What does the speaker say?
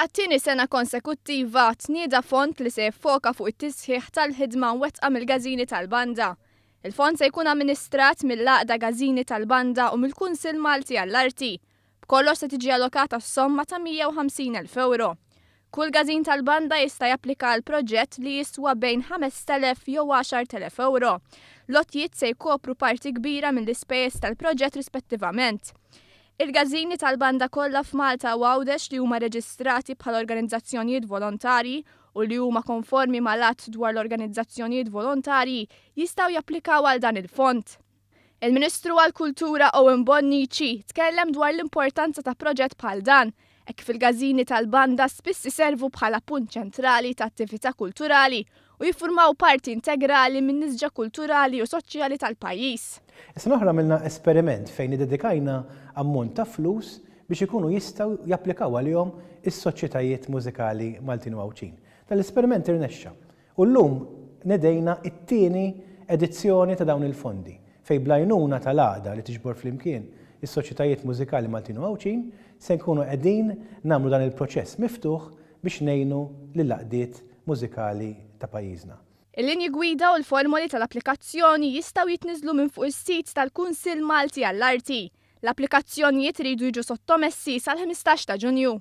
Għat-tieni sena konsekuttiva tnieda fond li se jiffoka fuq it-tisħiħ tal-ħidma mwettqa mill-Każini Tal-Banda. Il-fond se jkun amministrat mill-Għaqda Każini Tal-Banda u mill-Kunsill Malti għall-Arti. B'kollox se tiġi allokata somma ta' 150,000 euro. Kull Każin Tal-Banda jista' japplika għal proġett li jiswa bejn 5,000 jew 10,000 euro. Lotjiet se jkopru parti kbira mill-ispejjeż tal-proġett rispettivament. Il-Każini Tal-Banda kollha f'Malta u Għawdex li huma reġistrati bħala organizzazzjonijiet volontarji u li huma konformi mal-att dwar l-organizzazzjonijiet volontarji jistgħu japplikaw għal dan il-fond. Il-Ministru għall-Kultura tkellem dwar l-importanza ta' proġett bħal dan, hekk fil-Każini Tal-Banda spiss iservu bħala punt ċentrali ta' attività kulturali u jiffurmaw parti integrali minn nisġa kulturali u soċjali tal-pajjiż. Issa oħra għamilna esperiment fejn iddedikajna ammont ta' flus biex ikunu jistgħu japplikaw għalihom is-soċjetajiet mużikali Maltin u Għawċin. Tal-esperiment irnexxa. U llum nedejna it-tieni edizzjoni ta' dawn il-fondi fejn blajnuna tal-għaqda li tiġbor flimkien is-soċjetajiet mużikali Maltin u Għawċin se nkunu qegħdin nagħmlu dan il-proċess miftuħ biex ngħinu lill-għaqdiet mużikali ta' pajjiżna. Il-linji gwida u l-formoli tal-applikazzjoni jistgħu jitniżlu minn fuq is-sit tal-Kunsill Malti għall-Arti. L-applikazzjonijiet iridu jiġu sottomessi sal-15 ta' Ġunju.